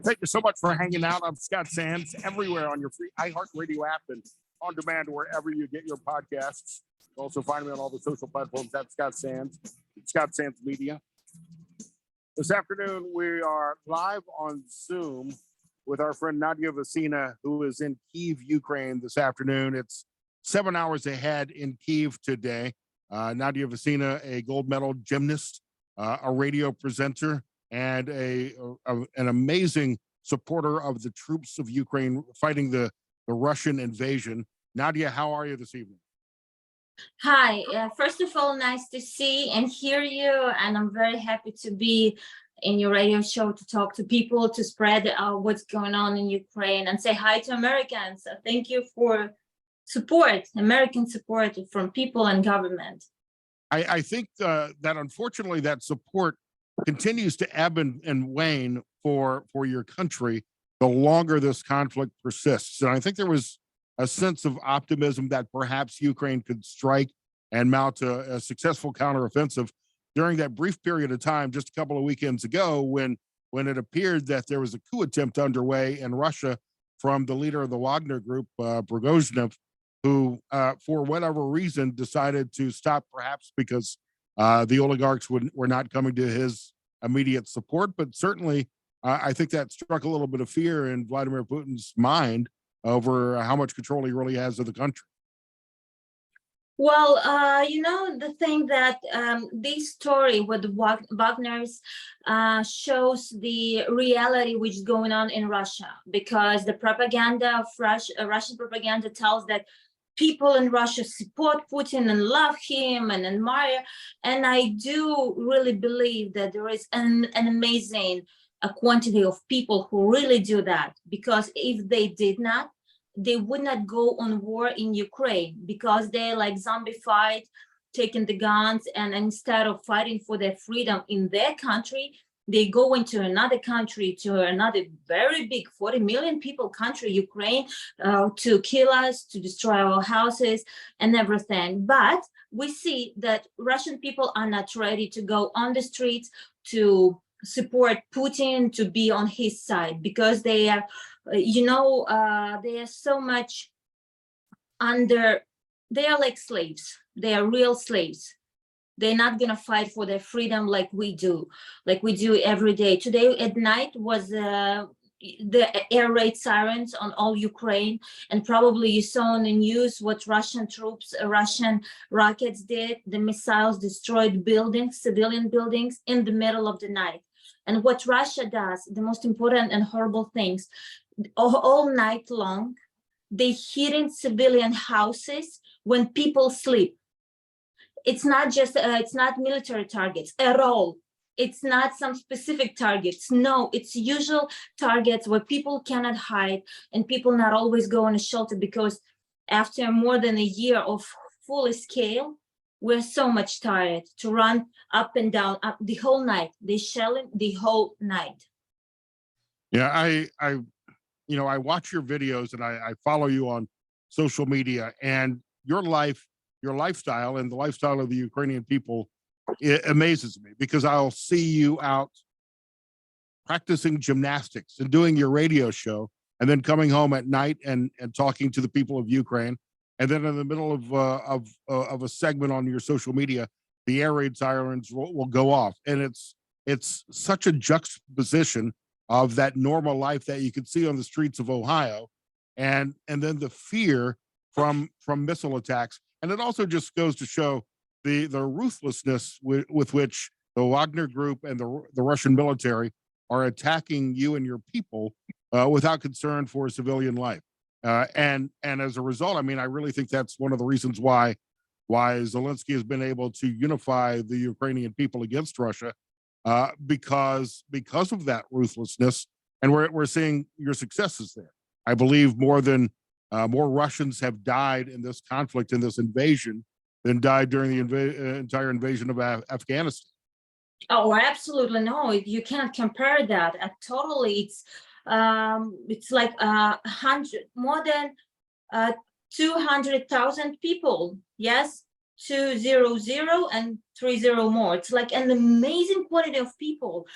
Thank you so much for hanging out. I'm Scott Sands, everywhere on your free iHeartRadio app and on demand wherever you get your podcasts. Also find me on all the social platforms at Scott Sands, Scott Sands Media. This afternoon, we are live on Zoom with our friend Nadya Vasina, who is in Kyiv, Ukraine this afternoon. It's 7 hours ahead in Kyiv today. Nadya Vasina, a gold medal gymnast, a radio presenter, and an amazing supporter of the troops of Ukraine fighting the Russian invasion. Nadya, how are you this evening? Hi, first of all, nice to see and hear you, and I'm very happy to be in your radio show to talk to people, to spread what's going on in Ukraine and say hi to Americans. Thank you for support, American support from people and government. I think that unfortunately that support continues to ebb and wane for your country the longer this conflict persists. And I think there was a sense of optimism that perhaps Ukraine could strike and mount a successful counteroffensive during that brief period of time just a couple of weekends ago when it appeared that there was a coup attempt underway in Russia from the leader of the Wagner group, Prigozhin, who, for whatever reason, decided to stop, perhaps because the oligarchs were not coming to his immediate support. But certainly, I think that struck a little bit of fear in Vladimir Putin's mind over how much control he really has of the country. Well, the thing that this story with Wagner's shows the reality which is going on in Russia, because the propaganda of Russian propaganda tells that people in Russia support Putin and love him and admire. And I do really believe that there is an amazing quantity of people who really do that, because if they did not, they would not go on war in Ukraine, because they're like zombified, taking the guns, and instead of fighting for their freedom in their country, they go into another country, to another very big 40 million people country, Ukraine, to kill us, to destroy our houses and everything. But we see that Russian people are not ready to go on the streets to support Putin, to be on his side, because they are, they are so much they are like slaves. They are real slaves. They're not gonna fight for their freedom like we do every day. Today at night was the air raid sirens on all Ukraine, and probably you saw on the news what Russian troops, Russian rockets did. The missiles destroyed buildings, civilian buildings, in the middle of the night. And what Russia does, the most important and horrible things, all night long, they hit in civilian houses when people sleep. It's not just, it's not military targets at all. It's not some specific targets. No, it's usual targets where people cannot hide and people not always go on a shelter, because after more than a year of full scale, we're so much tired to run up and down the whole night. They shelling the whole night. Yeah, I watch your videos and I follow you on social media, and your lifestyle and the lifestyle of the Ukrainian people, it amazes me, because I'll see you out practicing gymnastics and doing your radio show, and then coming home at night and talking to the people of Ukraine. And then in the middle of a segment on your social media, the air raid sirens will go off. And it's such a juxtaposition of that normal life that you could see on the streets of Ohio, and then the fear from missile attacks. And it also just goes to show the ruthlessness with which the Wagner group and the Russian military are attacking you and your people without concern for civilian life. And as a result, I mean, I really think that's one of the reasons why Zelensky has been able to unify the Ukrainian people against Russia, because of that ruthlessness. And we're seeing your successes there. I believe more Russians have died in this conflict, in this invasion, than died during the entire invasion of Afghanistan. Oh, absolutely no! You can't compare that. Totally, it's like more than 200,000 people. Yes, 200 and 30 more. It's like an amazing quantity of people.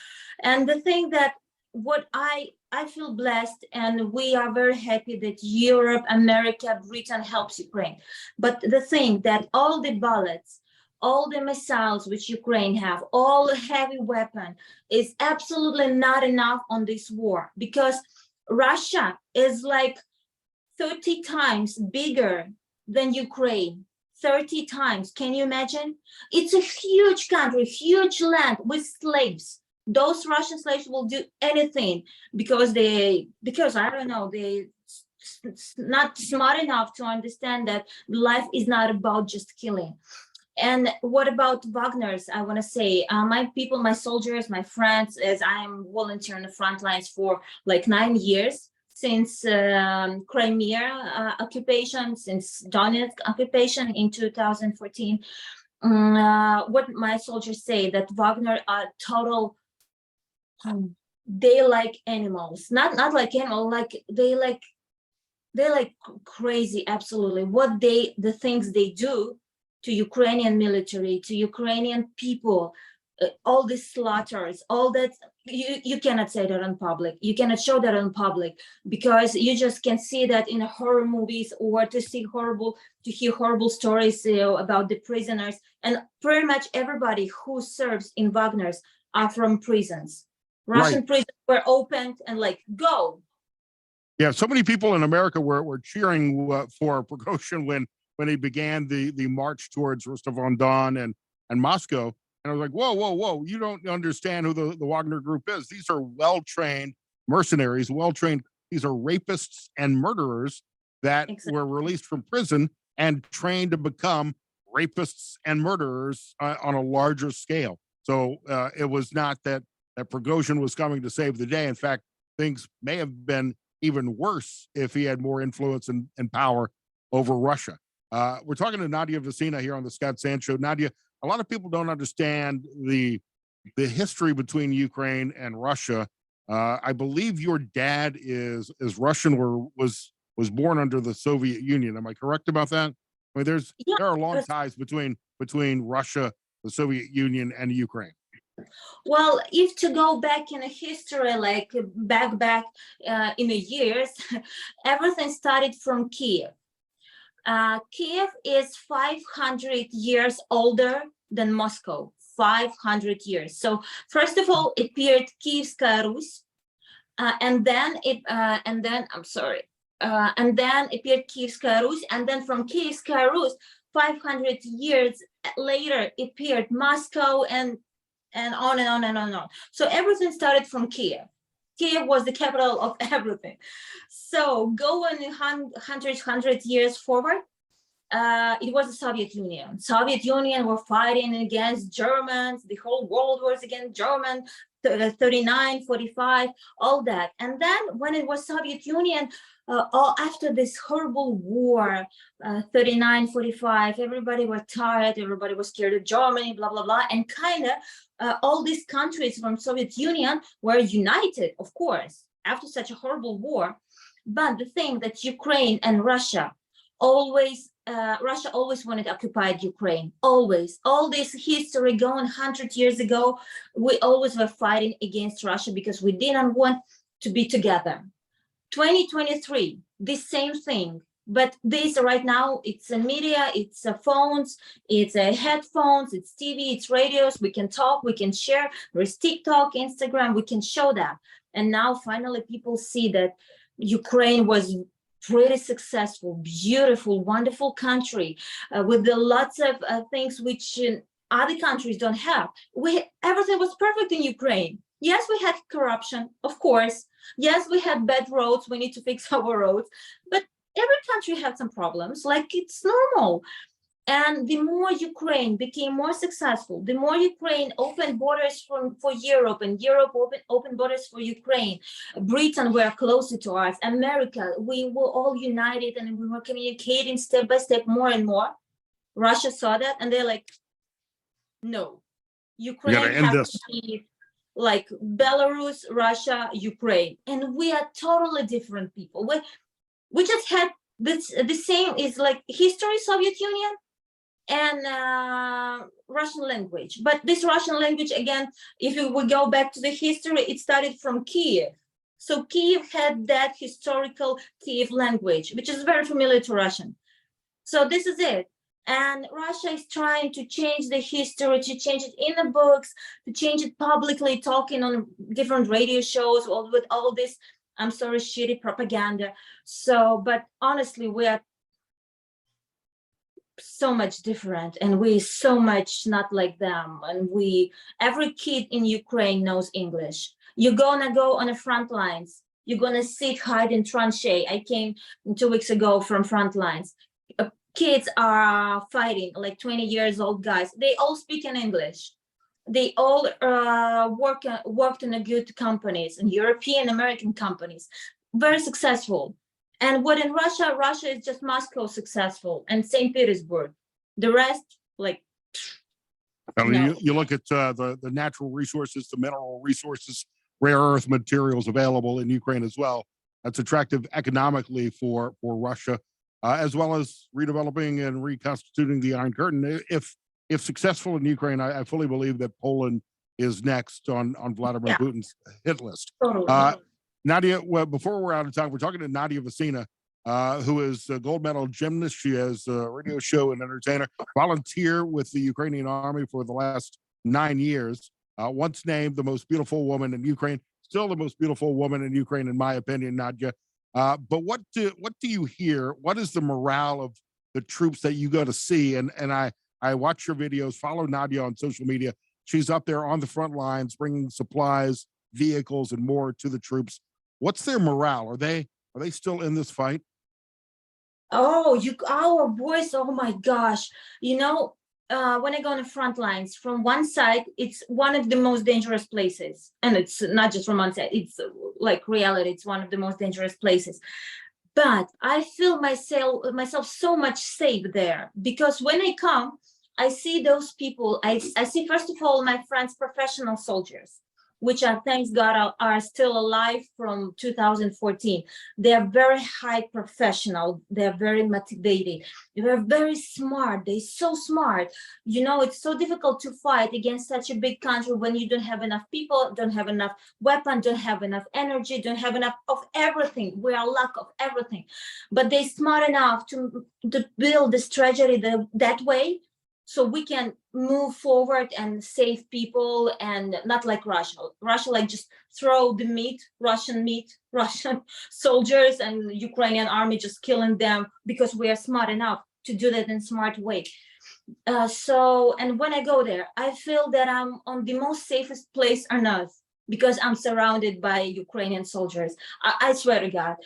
And the thing that what I I feel blessed, and we are very happy that Europe, America, Britain helps Ukraine. But the thing that all the bullets, all the missiles which Ukraine have, all the heavy weapon is absolutely not enough on this war, because Russia is like 30 times bigger than Ukraine. 30 times. Can you imagine? It's a huge country, huge land with slaves. Those Russian slaves will do anything because I don't know, they not smart enough to understand that life is not about just killing. And what about Wagner's? I want to say, my people, my soldiers, my friends, as I am volunteer on the front lines for like 9 years, since Crimea occupation, since Donetsk occupation in 2014. What my soldiers say, that Wagner are total, they like animals, not like animals, like they like crazy, absolutely. The things they do to Ukrainian military, to Ukrainian people, all these slaughters, all that, you cannot say that in public. You cannot show that in public, because you just can see that in horror movies, or to hear horrible stories about the prisoners. And pretty much everybody who serves in Wagner's are from prisons. Russian prisons were opened and like, go. Yeah, so many people in America were cheering for Prigozhin when he began the march towards Rostov-on-Don and Moscow. And I was like, whoa, you don't understand who the Wagner group is. These are well-trained mercenaries, these are rapists and murderers that were released from prison and trained to become rapists and murderers on a larger scale. So it was not that Prigozhin was coming to save the day. In fact, things may have been even worse if he had more influence and power over Russia. We're talking to Nadya Vasina here on the Scott Sand Show. Nadya, a lot of people don't understand the history between Ukraine and Russia. I believe your dad is Russian, or was born under the Soviet Union. Am I correct about that? I mean, there are long ties between Russia, the Soviet Union, and Ukraine. Well, if to go back in a history, like back in the years, everything started from Kyiv. Kyiv is 500 years older than Moscow, 500 years. So first of all, it appeared Kievskaya Rus, and then appeared Kievskaya Rus, and then from Kievskaya Rus, 500 years later appeared Moscow, and on and on and on and on. So everything started from Kyiv. Kyiv was the capital of everything. So going 100 years forward, it was the Soviet Union. Soviet Union were fighting against Germans. The whole world was against German, 39, 45, all that. And then when it was Soviet Union, after this horrible war, 39, 45, everybody was tired, everybody was scared of Germany, blah, blah, blah. And kind of all these countries from Soviet Union were united, of course, after such a horrible war. But the thing that Ukraine and Russia always wanted occupied Ukraine, always. All this history going 100 years ago, we always were fighting against Russia because we didn't want to be together. 2023, the same thing. But this right now, it's a media, it's phones, it's headphones, it's TV, it's radios. We can talk, we can share. There's TikTok, Instagram, we can show that. And now finally people see that Ukraine was pretty successful, beautiful, wonderful country with lots of things which other countries don't have. Everything was perfect in Ukraine. Yes, we had corruption, of course. Yes, we had bad roads. We need to fix our roads. But every country had some problems, like it's normal. And the more Ukraine became more successful, the more Ukraine opened borders for Europe, and Europe opened borders for Ukraine. Britain were closer to us, America, we were all united, and we were communicating step by step more and more. Russia saw that, and they're like, no, Ukraine has to be like Belarus, Russia, Ukraine. And we are totally different people. We just had the same, is like history, Soviet Union, and Russian language. But this Russian language, again, if we go back to the history, it started from Kyiv. So Kyiv had that historical Kyiv language, which is very familiar to Russian. So this is it. And Russia is trying to change the history, to change it in the books, to change it publicly, talking on different radio shows, all with all this, I'm sorry, shitty propaganda. So, but honestly, we are so much different, and we so much not like them. And every kid in Ukraine knows English. You're gonna go on the front lines. You're gonna sit, hide in tranchee. I came 2 weeks ago from front lines. Kids are fighting, like 20 years old guys. They all speak in English. They all worked in a good companies, and European American companies, very successful. And what in Russia, Russia is just Moscow successful and St. Petersburg. The rest, like, I mean, no. you look at the natural resources, the mineral resources, rare earth materials available in Ukraine as well. That's attractive economically for Russia, as well as redeveloping and reconstituting the Iron Curtain. If successful in Ukraine, I fully believe that Poland is next on Vladimir Putin's hit list. Totally. Nadya, well, before we're out of time, we're talking to Nadya Vasina, who is a gold medal gymnast. She has a radio show and entertainer, volunteer with the Ukrainian army for the last 9 years. Once named the most beautiful woman in Ukraine, still the most beautiful woman in Ukraine, in my opinion, Nadya. But what do you hear? What is the morale of the troops that you go to see? And I watch your videos, follow Nadya on social media. She's up there on the front lines, bringing supplies, vehicles, and more to the troops. What's their morale? Are they still in this fight? Oh, our boys, oh my gosh. You know, when I go on the front lines, from one side, it's one of the most dangerous places. And it's not just from one side, it's like reality, it's one of the most dangerous places. But I feel myself so much safe there, because when I come, I see those people. I see, first of all, my friends, professional soldiers, which are, thanks God, are still alive from 2014. They are very high professional. They're very motivated. They're very smart. They're so smart. You know, it's so difficult to fight against such a big country when you don't have enough people, don't have enough weapon, don't have enough energy, don't have enough of everything. We are lack of everything. But they're smart enough to build this tragedy that way, so we can move forward and save people, and not like Russia. Russia, like, just throw the meat, Russian soldiers, and Ukrainian army just killing them, because we are smart enough to do that in smart way. And when I go there, I feel that I'm on the most safest place on earth, because I'm surrounded by Ukrainian soldiers. I swear to God.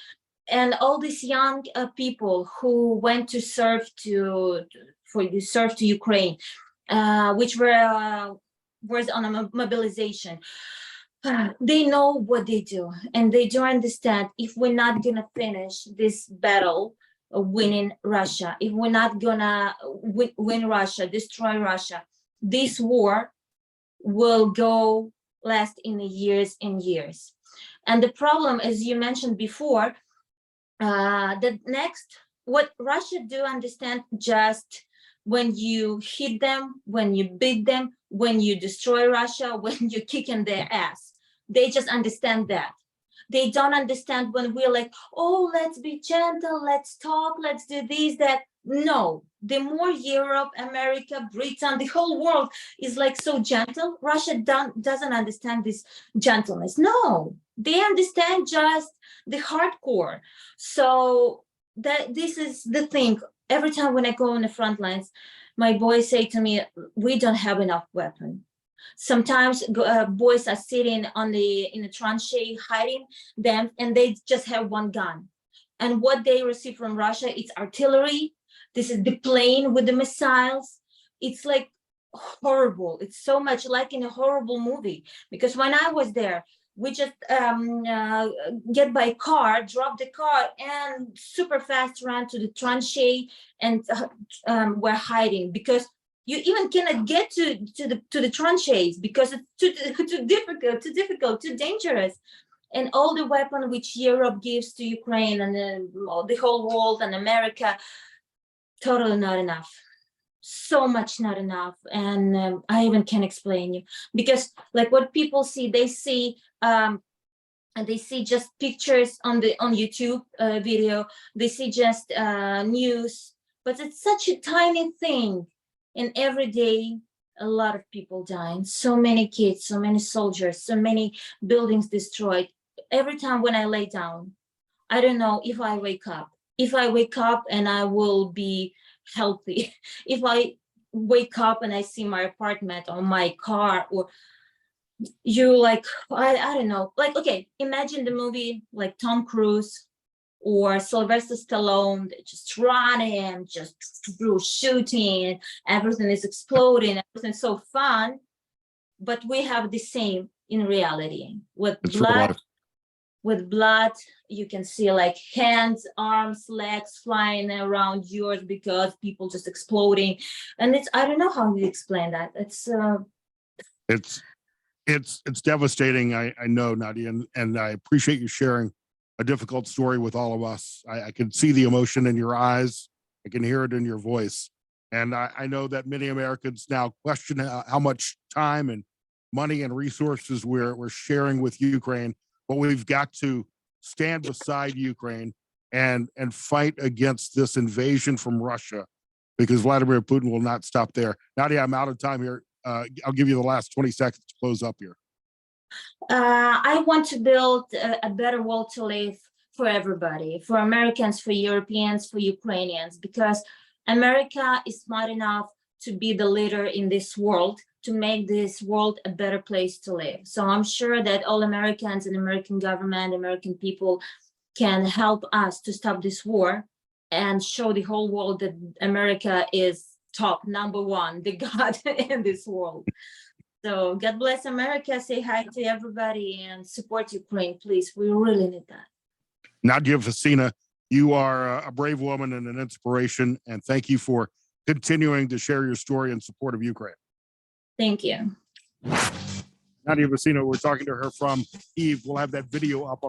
And all these young people who went to serve to Ukraine, which was on a mobilization. They know what they do, and they do understand, if we're not gonna finish this battle winning Russia, if we're not gonna win Russia, destroy Russia, this war will go last in years and years. And the problem, as you mentioned before, what Russia do understand, just when you hit them, when you beat them, when you destroy Russia, when you're kicking their ass, they just understand that. They don't understand when we're like, oh, let's be gentle, let's talk, let's do this, that. No, the more Europe, America, Britain, the whole world is like so gentle, Russia doesn't understand this gentleness. No, they understand just the hardcore. So this is the thing. Every time when I go on the front lines, my boys say to me, we don't have enough weapon. Sometimes boys are sitting in the tranchee, hiding them, and they just have one gun. And what they receive from Russia, it's artillery. This is the plane with the missiles. It's like horrible. It's so much like in a horrible movie. Because when I was there, we just get by car, drop the car, and super fast ran to the tranchee, and we're hiding, because you even cannot get to the tranchees, because it's too difficult, too dangerous. And all the weapon which Europe gives to Ukraine, and the whole world, and America, totally not enough. So much not enough. And I even can't explain you, because like what people see, they see and they see just pictures on YouTube video. They see just news, but it's such a tiny thing. And every day, a lot of people dying. So many kids, so many soldiers, so many buildings destroyed. Every time when I lay down, I don't know if I wake up. If I wake up and I will be healthy. If I wake up and I see my apartment or my car, or you like, I don't know, like, okay, imagine the movie like Tom Cruise or Sylvester Stallone, just running, just shooting, everything is exploding, everything's so fun. But we have the same in reality with It's real blood. life. With blood, you can see like hands, arms, legs flying around yours because people just exploding. And it's, I don't know how you explain that. It's devastating. I know, Nadia, and I appreciate you sharing a difficult story with all of us. I can see the emotion in your eyes. I can hear it in your voice. And I know that many Americans now question how much time and money and resources we're sharing with Ukraine, but we've got to stand beside Ukraine and fight against this invasion from Russia, because Vladimir Putin will not stop there. Nadia, I'm out of time here. I'll give you the last 20 seconds to close up here. I want to build a better world to live for everybody, for Americans, for Europeans, for Ukrainians, because America is smart enough to be the leader in this world, to make this world a better place to live. So I'm sure that all Americans and American government, American people can help us to stop this war and show the whole world that America is top, number one, the God in this world. So God bless America. Say hi to everybody and support Ukraine, please. We really need that. Nadya Vasina, you are a brave woman and an inspiration. And thank you for continuing to share your story in support of Ukraine. Thank you. Nadya Vasina, we're talking to her from Kyiv. We'll have that video up on